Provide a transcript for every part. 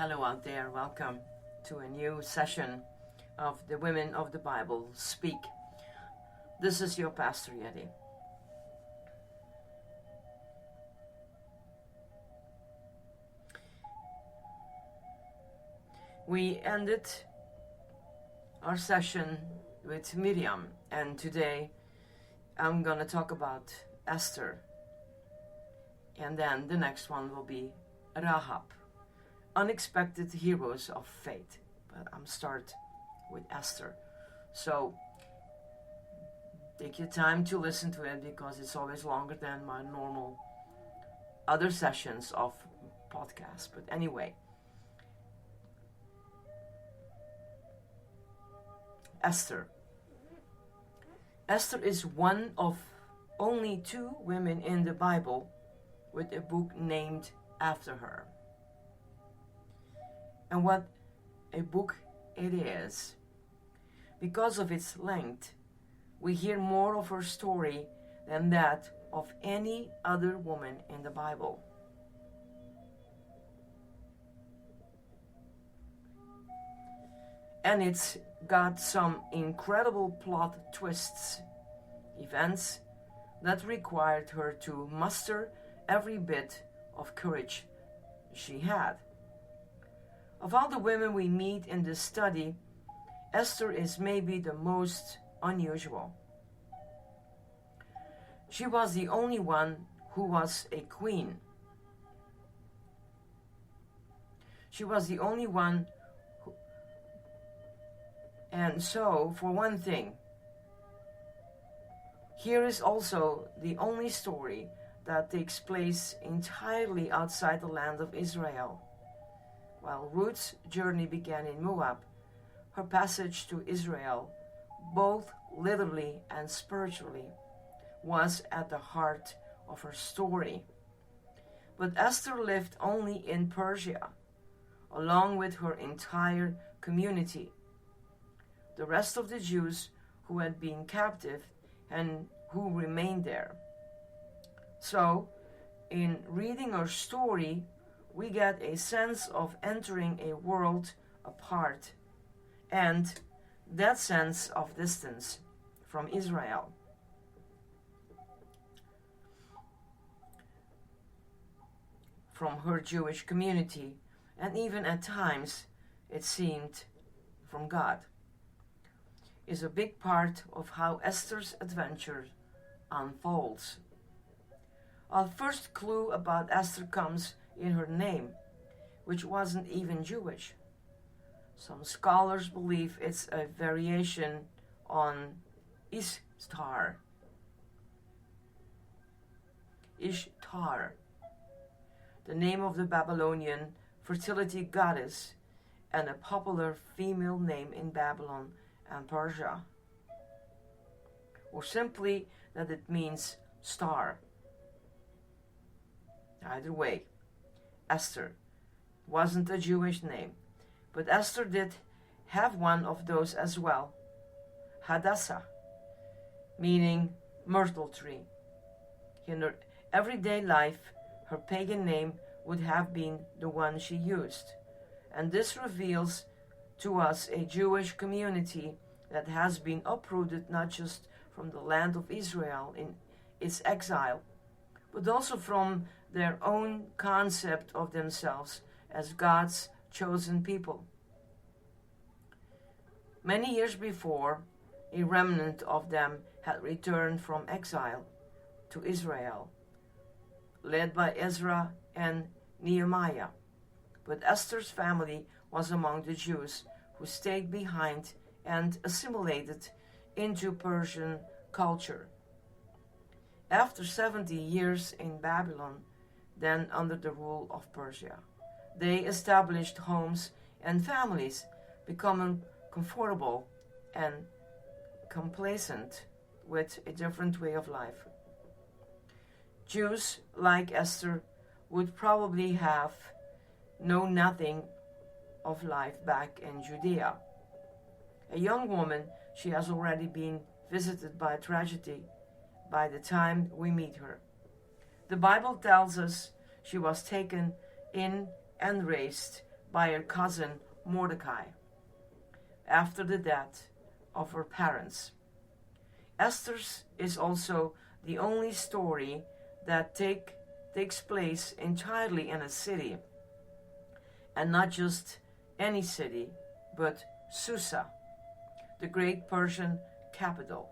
Hello out there, welcome to a new session of the Women of the Bible Speak. This is your Pastor Yeti. We ended our session with Miriam, and today I'm going to talk about Esther. And then the next one will be Rahab. Unexpected heroes of faith. But I'm start with Esther. So take your time to listen to it because it's always longer than my normal other sessions of podcasts. But anyway, Esther. Esther is one of only 2 women in the Bible with a book named after her. And what a book it is. Because of its length, we hear more of her story than that of any other woman in the Bible. And it's got some incredible plot twists, events that required her to muster every bit of courage she had. Of all the women we meet in this study, Esther is maybe the most unusual. She was the only one who was a queen. She was the only one and so, for one thing, here is also the only story that takes place entirely outside the land of Israel. While Ruth's journey began in Moab, her passage to Israel, both literally and spiritually, was at the heart of her story. But Esther lived only in Persia, along with her entire community. The rest of the Jews who had been captive and who remained there. So, in reading her story, we get a sense of entering a world apart, and that sense of distance from Israel. From her Jewish community, and even at times, it seemed, from God, is a big part of how Esther's adventure unfolds. Our first clue about Esther comes in her name, which wasn't even Jewish. Some scholars believe it's a variation on Ishtar. Ishtar, the name of the Babylonian fertility goddess and a popular female name in Babylon and Persia. Or simply that it means star. Either way, Esther wasn't a Jewish name, but Esther did have one of those as well, Hadassah, meaning myrtle tree. In her everyday life, her pagan name would have been the one she used, and this reveals to us a Jewish community that has been uprooted not just from the land of Israel in its exile, but also from their own concept of themselves as God's chosen people. Many years before, a remnant of them had returned from exile to Israel, led by Ezra and Nehemiah. But Esther's family was among the Jews who stayed behind and assimilated into Persian culture. After 70 years in Babylon, then under the rule of Persia, they established homes and families, becoming comfortable and complacent with a different way of life. Jews like Esther would probably have known nothing of life back in Judea. A young woman, she has already been visited by tragedy by the time we meet her. The Bible tells us she was taken in and raised by her cousin Mordecai after the death of her parents. Esther's is also the only story that takes place entirely in a city, and not just any city, but Susa, the great Persian capital.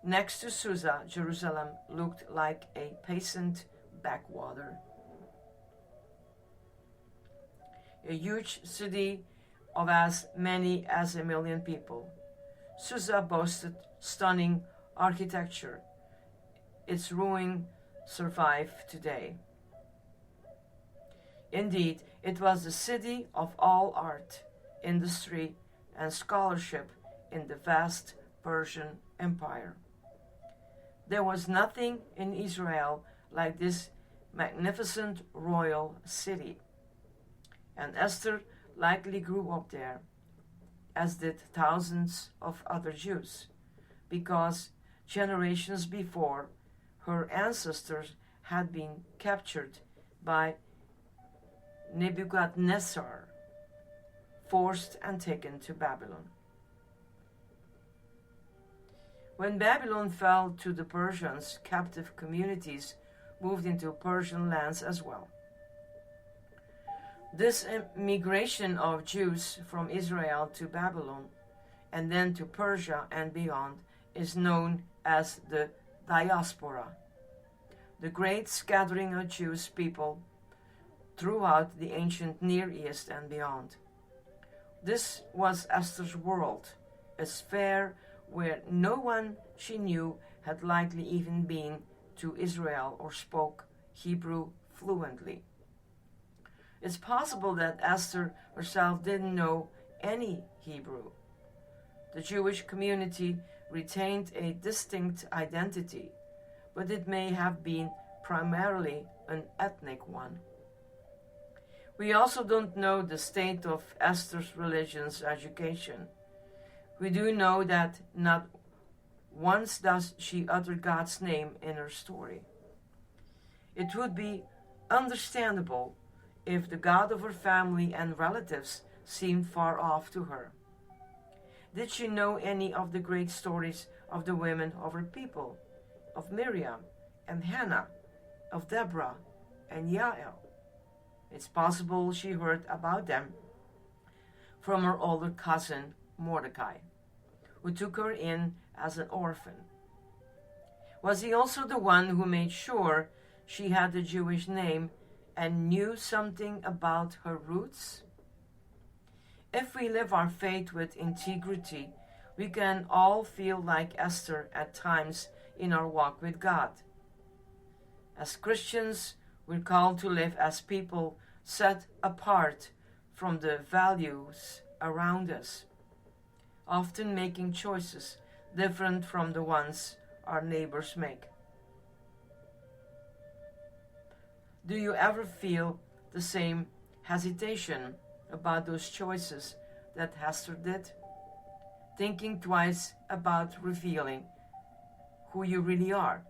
Next to Susa, Jerusalem looked like a peasant backwater. A huge city of as many as 1 million people. Susa boasted stunning architecture. Its ruins survive today. Indeed, it was the city of all art, industry, and scholarship in the vast Persian Empire. There was nothing in Israel like this magnificent royal city, and Esther likely grew up there, as did thousands of other Jews, because generations before, her ancestors had been captured by Nebuchadnezzar, forced and taken to Babylon. When Babylon fell to the Persians, captive communities moved into Persian lands as well. This migration of Jews from Israel to Babylon and then to Persia and beyond is known as the diaspora, the great scattering of Jewish people throughout the ancient Near East and beyond. This was Esther's world, a sphere where no one she knew had likely even been to Israel or spoke Hebrew fluently. It's possible that Esther herself didn't know any Hebrew. The Jewish community retained a distinct identity, but it may have been primarily an ethnic one. We also don't know the state of Esther's religion's education. We do know that not once does she utter God's name in her story. It would be understandable if the God of her family and relatives seemed far off to her. Did she know any of the great stories of the women of her people, of Miriam and Hannah, of Deborah and Jael? It's possible she heard about them from her older cousin Mordecai, who took her in as an orphan. Was he also the one who made sure she had the Jewish name and knew something about her roots? If we live our faith with integrity, we can all feel like Esther at times in our walk with God. As Christians, we're called to live as people set apart from the values around us, often making choices different from the ones our neighbors make. Do you ever feel the same hesitation about those choices that Esther did? Thinking twice about revealing who you really are?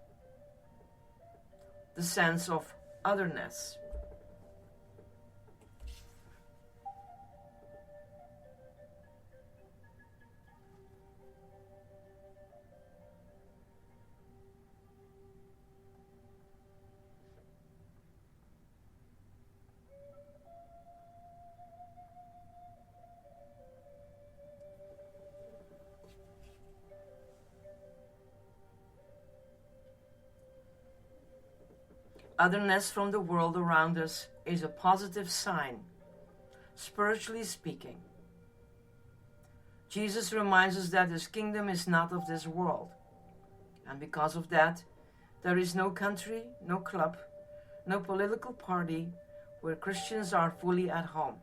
The sense of otherness. Otherness from the world around us is a positive sign, spiritually speaking. Jesus reminds us that his kingdom is not of this world. And because of that, there is no country, no club, no political party where Christians are fully at home.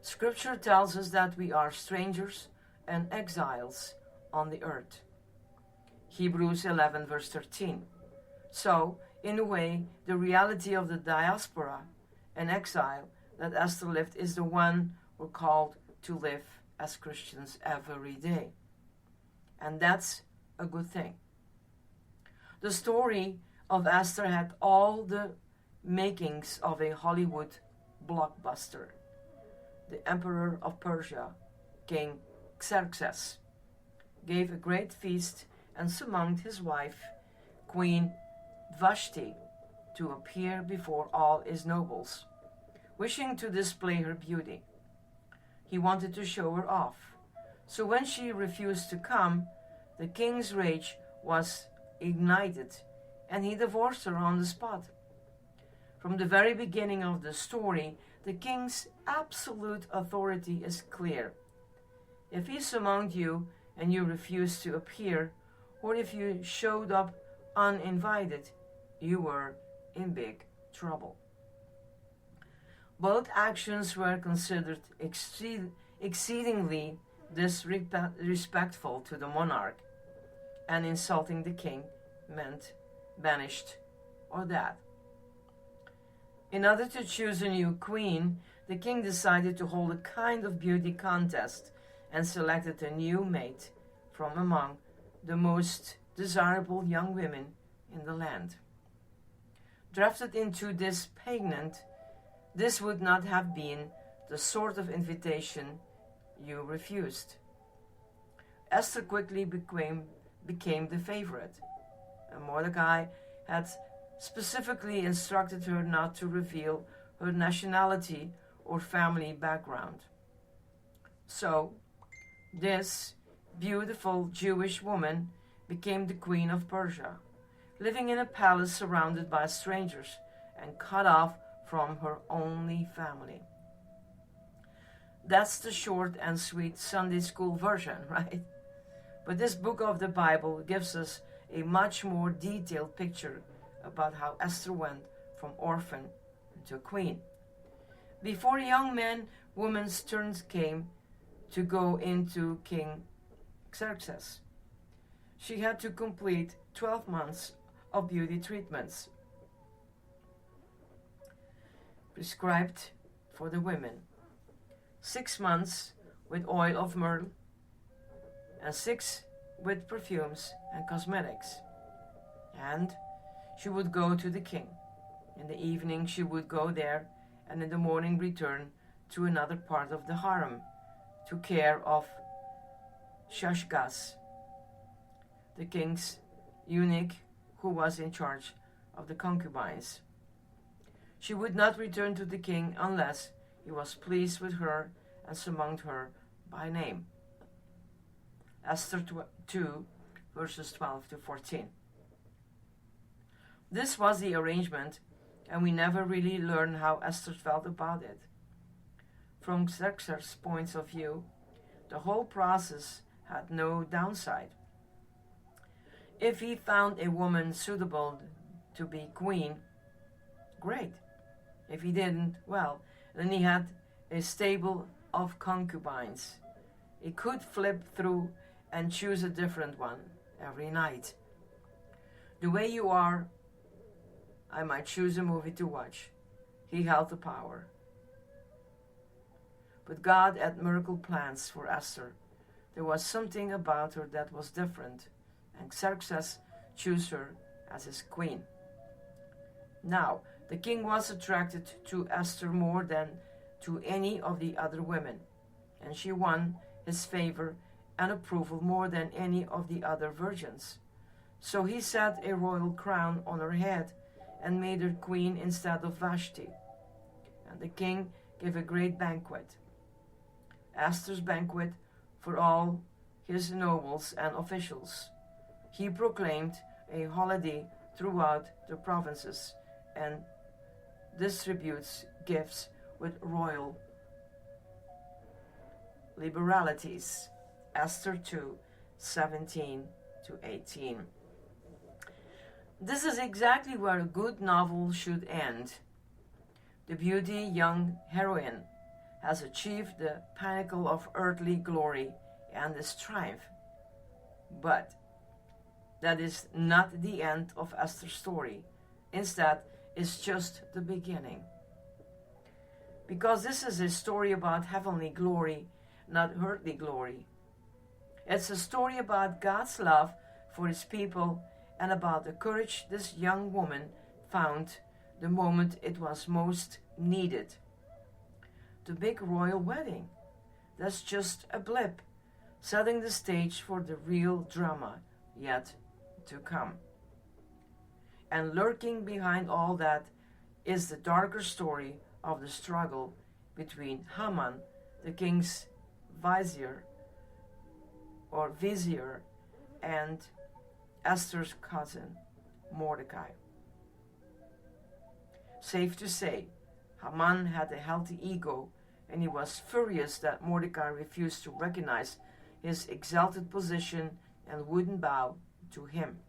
Scripture tells us that we are strangers and exiles on the earth. Hebrews 11 verse 13. So, in a way, the reality of the diaspora and exile that Esther lived is the one we're called to live as Christians every day. And that's a good thing. The story of Esther had all the makings of a Hollywood blockbuster. The emperor of Persia, King Xerxes, gave a great feast and summoned his wife, Queen Vashti, to appear before all his nobles, wishing to display her beauty. He wanted to show her off. So when she refused to come, the king's rage was ignited, and he divorced her on the spot. From the very beginning of the story, the king's absolute authority is clear. If he summoned you and you refused to appear, or if you showed up uninvited, you were in big trouble. Both actions were considered exceedingly disrespectful to the monarch, and insulting the king meant banished or death. In order to choose a new queen, the king decided to hold a kind of beauty contest and selected a new mate from among the most desirable young women in the land. Drafted into this pageant, this would not have been the sort of invitation you refused. Esther quickly became the favorite, and Mordecai had specifically instructed her not to reveal her nationality or family background. So, this beautiful Jewish woman became the queen of Persia, living in a palace surrounded by strangers and cut off from her only family. That's the short and sweet Sunday school version, right? But this book of the Bible gives us a much more detailed picture about how Esther went from orphan to queen. Before young men, women's turns came to go into King Xerxes. She had to complete 12 months of beauty treatments prescribed for the women, 6 months with oil of myrrh, and 6 with perfumes and cosmetics. And she would go to the king. In the evening she would go there, and in the morning return to another part of the harem to care of Shashgaz, the king's eunuch who was in charge of the concubines. She would not return to the king unless he was pleased with her and summoned her by name. Esther 2, verses 12 to 14. This was the arrangement, and we never really learn how Esther felt about it. From Xerxes' point of view, the whole process had no downside. If he found a woman suitable to be queen, great. If he didn't, well, then he had a stable of concubines. He could flip through and choose a different one every night. The way you are, I might choose a movie to watch. He held the power. But God had miracle plans for Esther. There was something about her that was different, and Xerxes chose her as his queen. Now, the king was attracted to Esther more than to any of the other women, and she won his favor and approval more than any of the other virgins. So he set a royal crown on her head and made her queen instead of Vashti. And the king gave a great banquet, Esther's banquet, for all his nobles and officials. He proclaimed a holiday throughout the provinces and distributes gifts with royal liberalities. Esther 2, 17 to 18. This is exactly where a good novel should end. The beauty young heroine has achieved the pinnacle of earthly glory and is triumph. But that is not the end of Esther's story. Instead, it's just the beginning. Because this is a story about heavenly glory, not earthly glory. It's a story about God's love for his people and about the courage this young woman found the moment it was most needed. the big royal wedding. That's just a blip, setting the stage for the real drama yet to come. And lurking behind all that is the darker story of the struggle between Haman, the king's vizier, and Esther's cousin, Mordecai. Safe to say, Haman had a healthy ego, and he was furious that Mordecai refused to recognize his exalted position and wouldn't bow to him.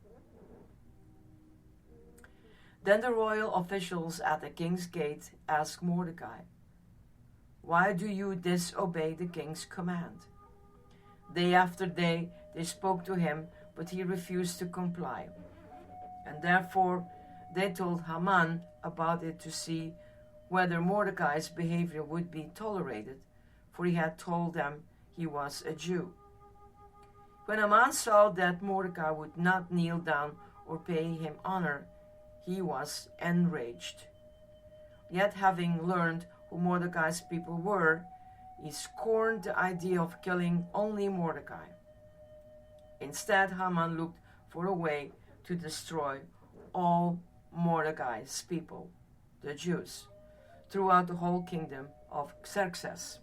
Then the royal officials at the king's gate asked Mordecai, "Why do you disobey the king's command?" Day after day they spoke to him, but he refused to comply. And therefore they told Haman about it to see whether Mordecai's behavior would be tolerated, for he had told them he was a Jew. When Haman saw that Mordecai would not kneel down or pay him honor, he was enraged. Yet having learned who Mordecai's people were, he scorned the idea of killing only Mordecai. Instead, Haman looked for a way to destroy all Mordecai's people, the Jews, throughout the whole kingdom of Xerxes.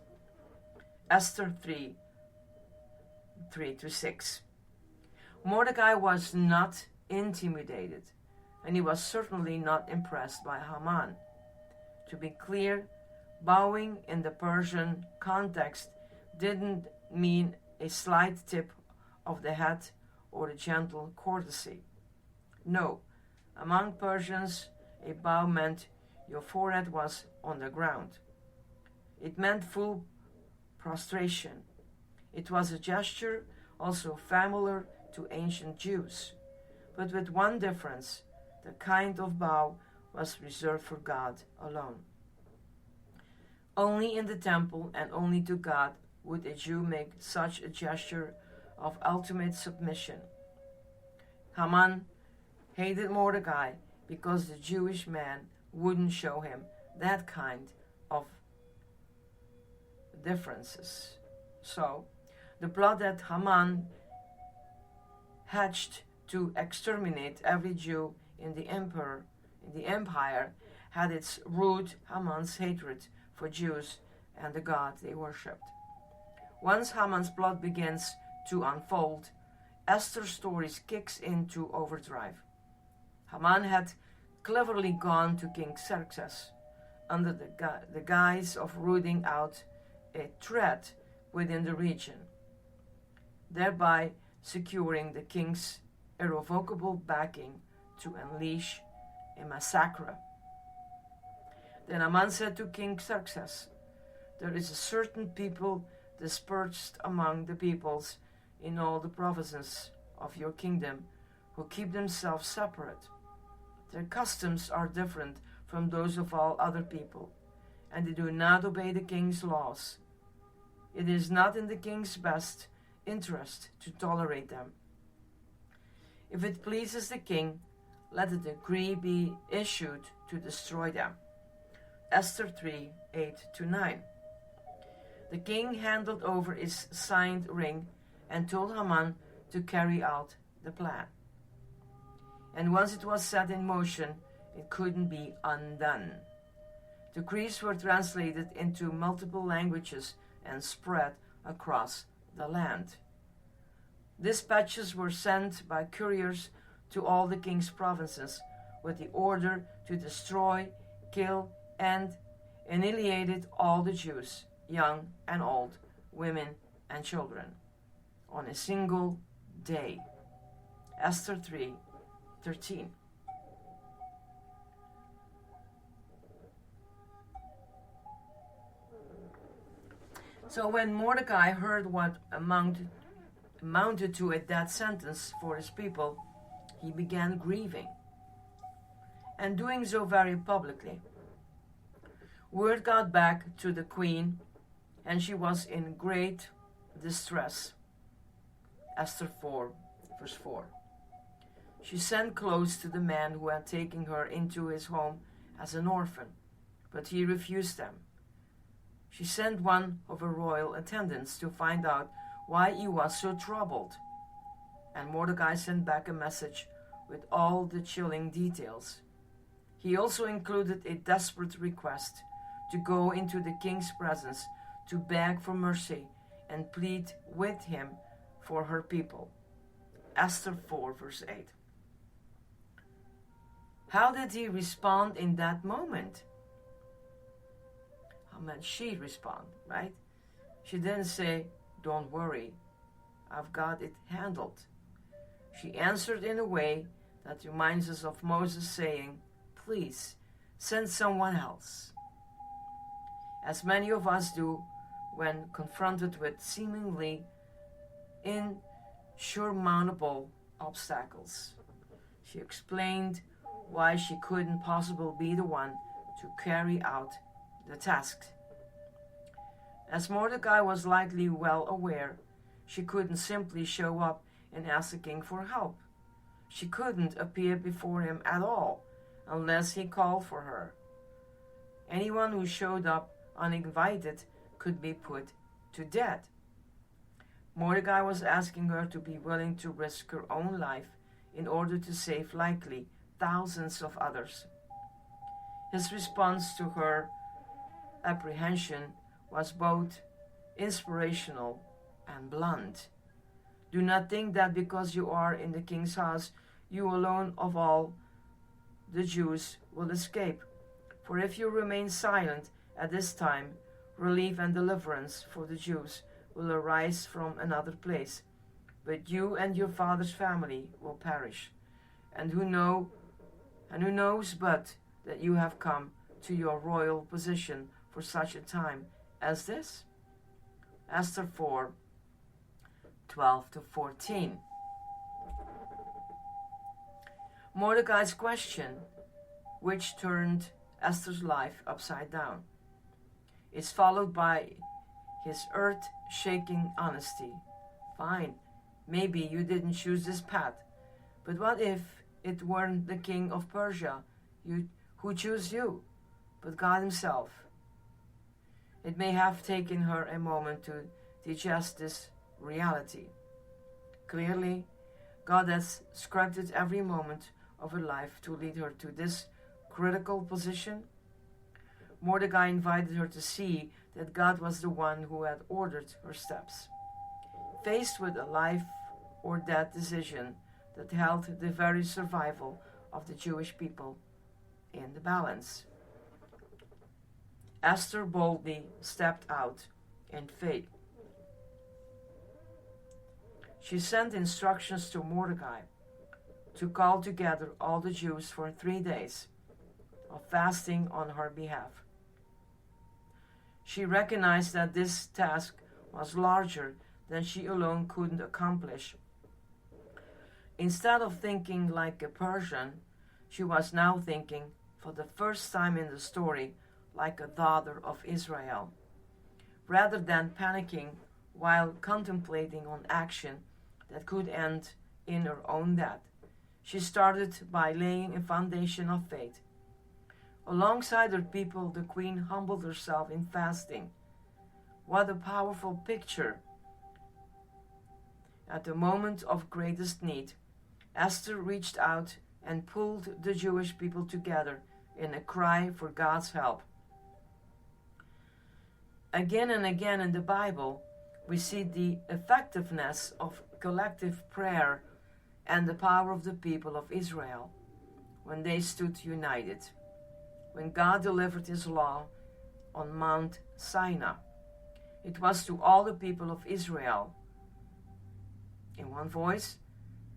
Esther 3:3-6. Mordecai was not intimidated, and he was certainly not impressed by Haman. To be clear, bowing in the Persian context didn't mean a slight tip of the head or a gentle courtesy. No, among Persians, a bow meant your forehead was on the ground. It meant full prostration. It was a gesture also familiar to ancient Jews, but with one difference: the kind of bow was reserved for God alone. Only in the temple and only to God would a Jew make such a gesture of ultimate submission. Haman hated Mordecai because the Jewish man wouldn't show him that kind of differences. So, the plot that Haman hatched to exterminate every Jew in the empire had its root Haman's hatred for Jews and the God they worshipped. Once Haman's plot begins to unfold, Esther's story kicks into overdrive. Haman had cleverly gone to King Xerxes under the guise of rooting out a threat within the region, thereby securing the king's irrevocable backing to unleash a massacre. Then Haman said to King Xerxes, "There is a certain people dispersed among the peoples in all the provinces of your kingdom who keep themselves separate. Their customs are different from those of all other people, and they do not obey the king's laws. It is not in the king's best interest to tolerate them. If it pleases the king, let a decree be issued to destroy them." Esther 3:8-9. The king handed over his signed ring and told Haman to carry out the plan. And once it was set in motion, it couldn't be undone. Decrees were translated into multiple languages and spread across the land. Dispatches were sent by couriers to all the king's provinces with the order to destroy, kill, and annihilate all the Jews, young and old, women and children, on a single day. Esther 3:13. So when Mordecai heard what amounted to a death sentence for his people, he began grieving, and doing so very publicly. Word got back to the queen, and she was in great distress. Esther 4:4. She sent clothes to the man who had taken her into his home as an orphan, but he refused them. She sent one of her royal attendants to find out why he was so troubled. And Mordecai sent back a message with all the chilling details. He also included a desperate request to go into the king's presence to beg for mercy and plead with him for her people. Esther 4, verse 8. How did he respond in that moment? How did she respond, right? She didn't say, "Don't worry, I've got it handled." She answered in a way that reminds us of Moses saying, "Please, send someone else." As many of us do when confronted with seemingly insurmountable obstacles. She explained why she couldn't possibly be the one to carry out the task. As Mordecai was likely well aware, she couldn't simply show up in asking for help. She couldn't appear before him at all unless he called for her. Anyone who showed up uninvited could be put to death. Mordecai was asking her to be willing to risk her own life in order to save likely thousands of others. His response to her apprehension was both inspirational and blunt. Do not think that because you are in the king's house, you alone of all the Jews will escape. For if you remain silent at this time, relief and deliverance for the Jews will arise from another place, but you and your father's family will perish. And who knows but that you have come to your royal position for such a time as this? Esther 4, 12-14. Mordecai's question, which turned Esther's life upside down, is followed by his earth-shaking honesty. Fine, maybe you didn't choose this path, but what if it weren't the king of Persia who chose you, but God himself? It may have taken her a moment to digest this reality. Clearly, God has scripted every moment of her life to lead her to this critical position. Mordecai invited her to see that God was the one who had ordered her steps. Faced with a life or death decision that held the very survival of the Jewish people in the balance, Esther boldly stepped out in faith. She sent instructions to Mordecai to call together all the Jews for 3 days of fasting on her behalf. She recognized that this task was larger than she alone couldn't accomplish. Instead of thinking like a Persian, she was now thinking, for the first time in the story, like a daughter of Israel. Rather than panicking while contemplating on action that could end in her own death, she started by laying a foundation of faith. Alongside her people, the queen humbled herself in fasting. What a powerful picture! At the moment of greatest need, Esther reached out and pulled the Jewish people together in a cry for God's help. Again and again in the Bible, we see the effectiveness of collective prayer and the power of the people of Israel when they stood united. When God delivered his law on Mount Sinai, it was to all the people of Israel. In one voice,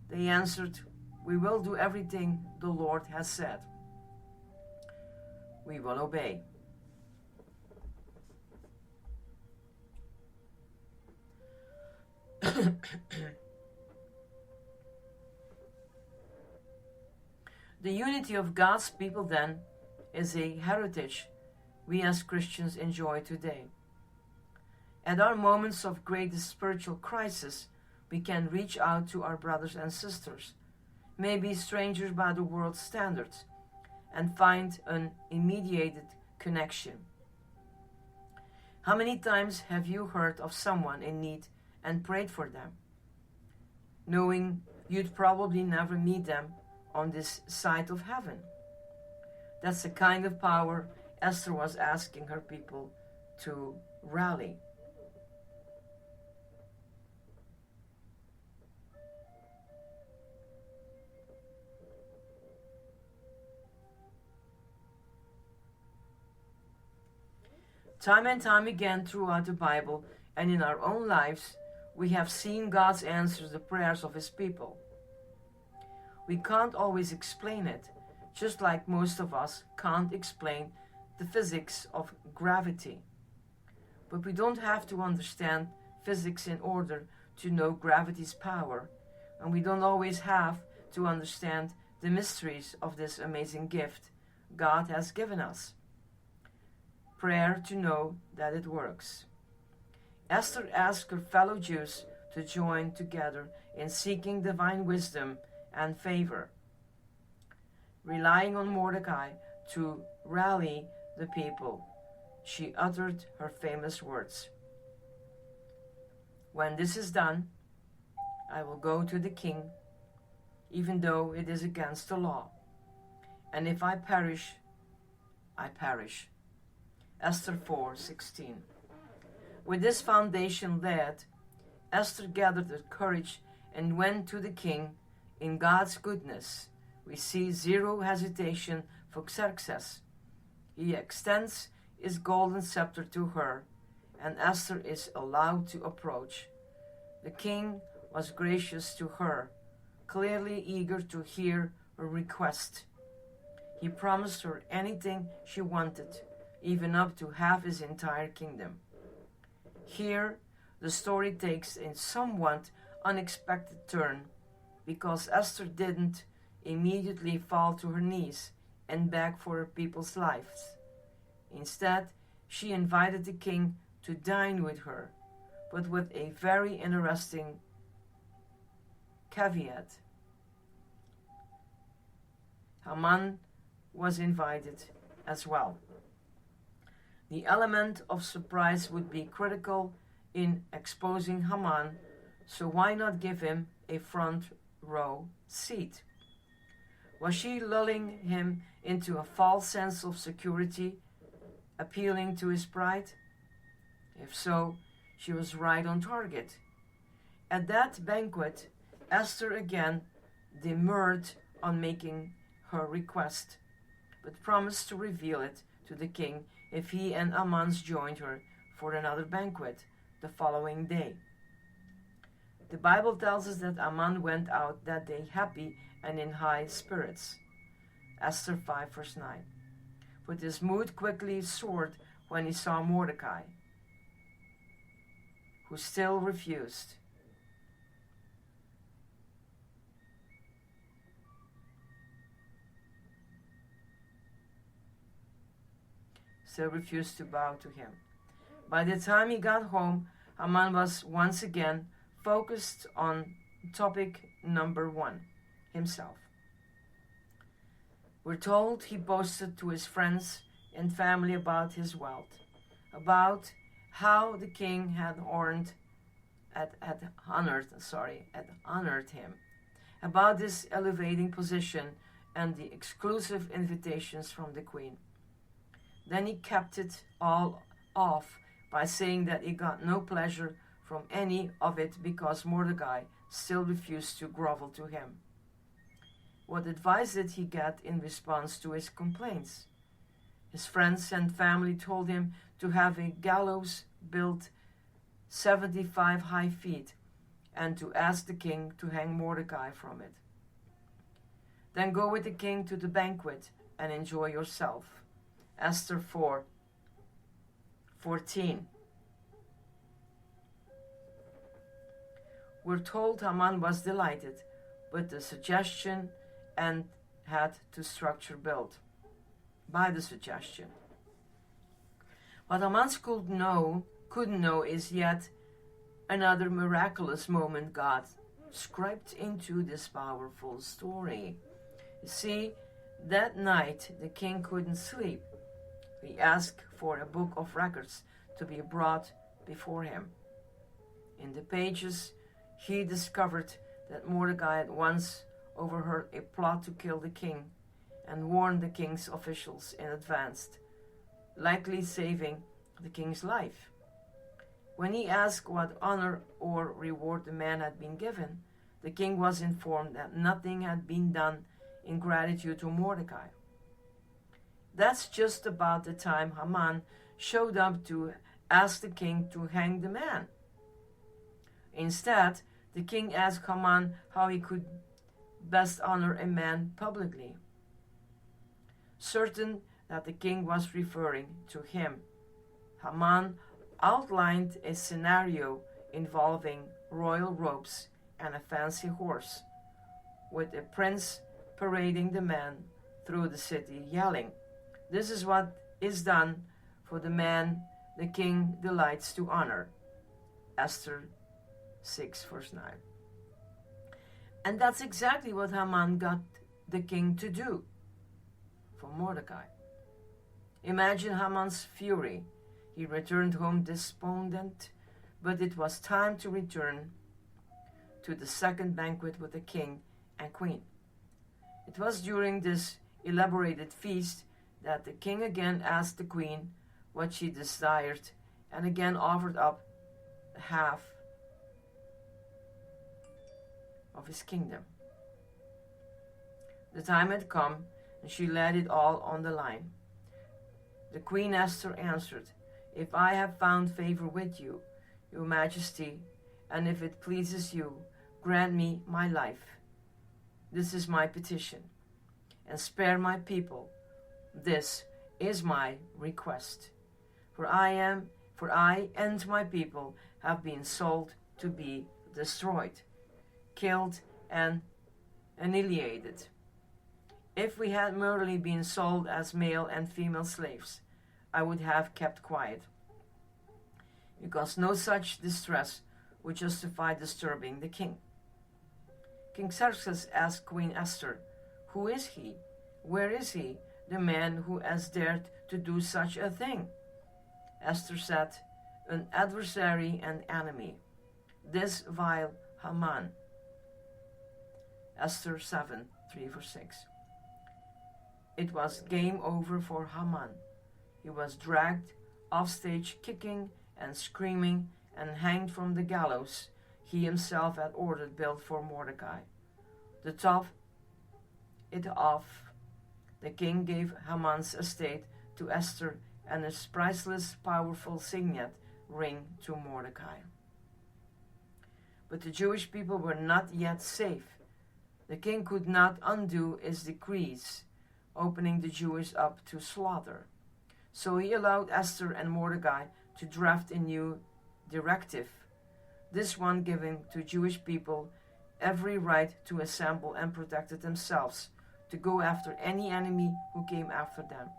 they answered, "We will do everything the Lord has said. We will obey." The unity of God's people, then, is a heritage we as Christians enjoy today. At our moments of greatest spiritual crisis, we can reach out to our brothers and sisters, maybe strangers by the world's standards, and find an immediate connection. How many times have you heard of someone in need and prayed for them, knowing you'd probably never meet them on this side of heaven? That's the kind of power Esther was asking her people to rally. Time and time again throughout the Bible and in our own lives, we have seen God's answers to the prayers of His people. We can't always explain it, just like most of us can't explain the physics of gravity. But we don't have to understand physics in order to know gravity's power, and we don't always have to understand the mysteries of this amazing gift God has given us. Prayer to know that it works. Esther asked her fellow Jews to join together in seeking divine wisdom and favor. Relying on Mordecai to rally the people, she uttered her famous words. When this is done, I will go to the king, even though it is against the law. And if I perish, I perish. Esther 4:16. With this foundation laid, Esther gathered her courage and went to the king. In God's goodness, we see zero hesitation for Xerxes. He extends his golden scepter to her, and Esther is allowed to approach. The king was gracious to her, clearly eager to hear her request. He promised her anything she wanted, even up to half his entire kingdom. Here, the story takes a somewhat unexpected turn, because Esther didn't immediately fall to her knees and beg for her people's lives. Instead, she invited the king to dine with her, but with a very interesting caveat. Haman was invited as well. The element of surprise would be critical in exposing Haman, so why not give him a front row seat? Was she lulling him into a false sense of security, appealing to his pride? If so, she was right on target. At that banquet, Esther again demurred on making her request, but promised to reveal it to the king if he and Haman joined her for another banquet the following day. The Bible tells us that Haman went out that day happy and in high spirits. Esther 5 verse 9. But his mood quickly soared when he saw Mordecai, who still refused. To bow to him. By the time he got home, Haman was once again focused on topic number one, himself. We're told he boasted to his friends and family about his wealth, about how the king had honored him, about this elevating position and the exclusive invitations from the queen. Then he capped it all off by saying that he got no pleasure from any of it because Mordecai still refused to grovel to him. What advice did he get in response to his complaints? His friends and family told him to have a gallows built 75 high feet and to ask the king to hang Mordecai from it. Then go with the king to the banquet and enjoy yourself. Esther 4:14. We're told Haman was delighted with the suggestion and had to structure built by the suggestion. What Haman couldn't know is yet another miraculous moment God scribed into this powerful story. You see, that night the king couldn't sleep. He asked for a book of records to be brought before him. In the pages, he discovered that Mordecai had once overheard a plot to kill the king and warned the king's officials in advance, likely saving the king's life. When he asked what honor or reward the man had been given, the king was informed that nothing had been done in gratitude to Mordecai. That's just about the time Haman showed up to ask the king to hang the man. Instead, the king asked Haman how he could best honor a man publicly. Certain that the king was referring to him, Haman outlined a scenario involving royal robes and a fancy horse, with a prince parading the man through the city yelling, "This is what is done for the man the king delights to honor." Esther 6 verse 9. And that's exactly what Haman got the king to do for Mordecai. Imagine Haman's fury. He returned home despondent, but it was time to return to the second banquet with the king and queen. It was during this elaborated feast that the king again asked the queen what she desired and again offered up half of his kingdom. The time had come, and she laid it all on the line. The Queen Esther answered, "If I have found favor with you, your majesty, and if it pleases you, grant me my life. This is my petition, and spare my people. This is my request. For I and my people have been sold to be destroyed, killed, and annihilated. If we had merely been sold as male and female slaves, I would have kept quiet, because no such distress would justify disturbing the king." King Xerxes asked Queen Esther, "Who is he? Where is he, the man who has dared to do such a thing?" Esther said, "An adversary and enemy, this vile Haman." Esther 7, 3 verse 6. It was game over for Haman. He was dragged off stage kicking and screaming and hanged from the gallows he himself had ordered built for Mordecai. To top it off, the king gave Haman's estate to Esther and his priceless, powerful signet ring to Mordecai. But the Jewish people were not yet safe. The king could not undo his decrees, opening the Jews up to slaughter. So he allowed Esther and Mordecai to draft a new directive, this one giving to Jewish people every right to assemble and protect themselves, to go after any enemy who came after them.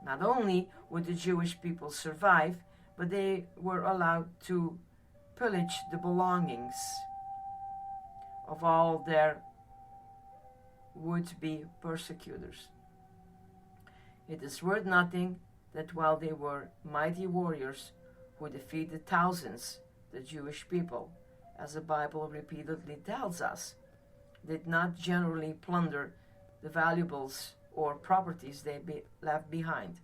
Not only would the Jewish people survive, but they were allowed to pillage the belongings of all their would-be persecutors. It is worth nothing that while they were mighty warriors who defeated thousands, the Jewish people, as the Bible repeatedly tells us, did not generally plunder the valuables or properties they left behind.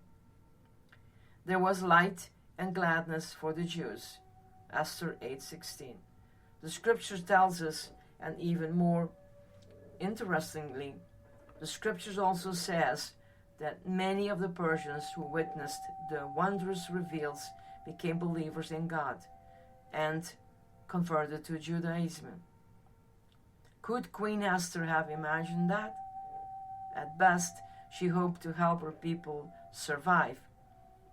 There was light and gladness for the Jews. Esther 8:16. The scripture tells us, and even more interestingly, the scriptures also says that many of the Persians who witnessed the wondrous reveals became believers in God and converted to Judaism. Could Queen Esther have imagined that? At best, she hoped to help her people survive,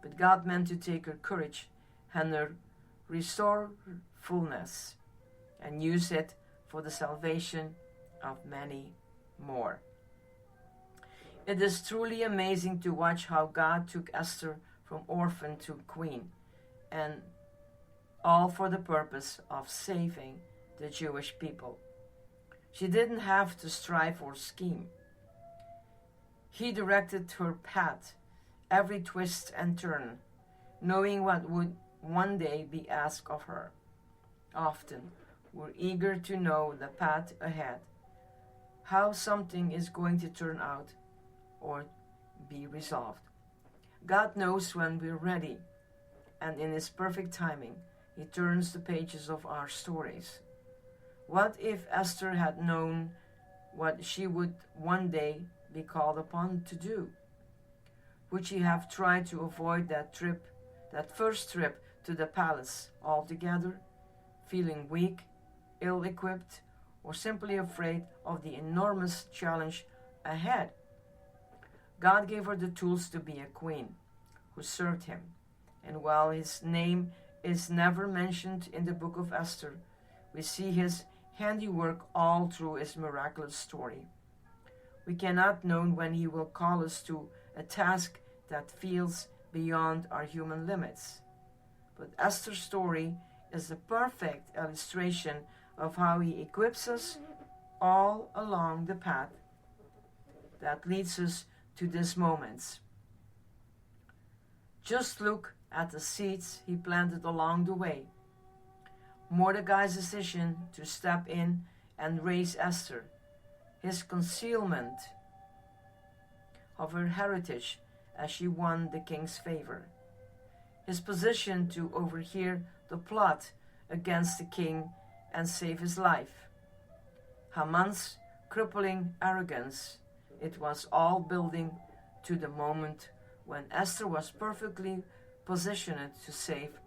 but God meant to take her courage and her resourcefulness and use it for the salvation of many more. It is truly amazing to watch how God took Esther from orphan to queen, and all for the purpose of saving the Jewish people. She didn't have to strive or scheme. He directed her path, every twist and turn, knowing what would one day be asked of her. Often, we're eager to know the path ahead, how something is going to turn out or be resolved. God knows when we're ready, and in His perfect timing, He turns the pages of our stories. What if Esther had known what she would one day be called upon to do? Would she have tried to avoid that first trip to the palace altogether, feeling weak, ill-equipped, or simply afraid of the enormous challenge ahead? God gave her the tools to be a queen who served Him, and while His name is never mentioned in the book of Esther, we see His handiwork all through His miraculous story. We cannot know when He will call us to a task that feels beyond our human limits. But Esther's story is the perfect illustration of how He equips us all along the path that leads us to these moments. Just look at the seeds He planted along the way. Mordecai's decision to step in and raise Esther, his concealment of her heritage as she won the king's favor, his position to overhear the plot against the king and save his life, Haman's crippling arrogance. It was all building to the moment when Esther was perfectly positioned to save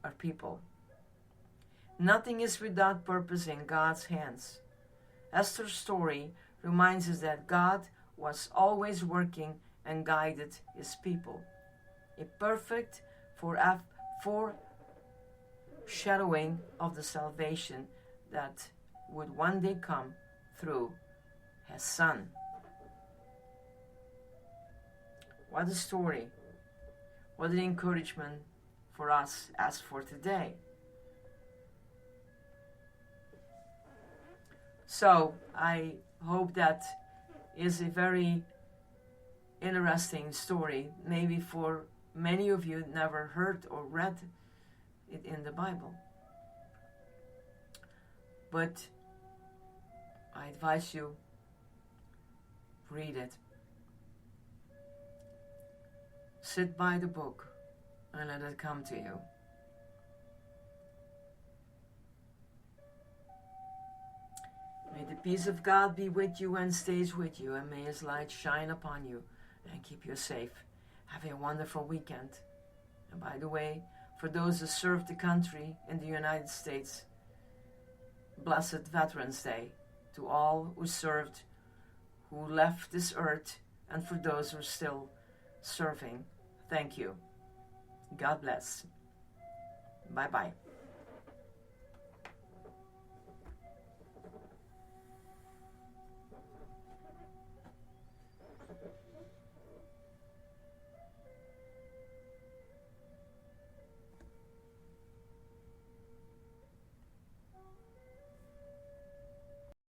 her people. Nothing is without purpose in God's hands. Esther's story reminds us that God was always working and guided His people. A perfect foreshadowing of the salvation that would one day come through His Son. What a story. What an encouragement for us as for today. So I hope that is a very interesting story. Maybe for many of you never heard or read it in the Bible. But I advise you, read it. Sit by the book and let it come to you. May the peace of God be with you and stays with you, and may His light shine upon you and keep you safe. Have a wonderful weekend. And by the way, for those who serve the country in the United States, blessed Veterans Day to all who served, who left this earth, and for those who are still serving. Thank you. God bless. Bye-bye.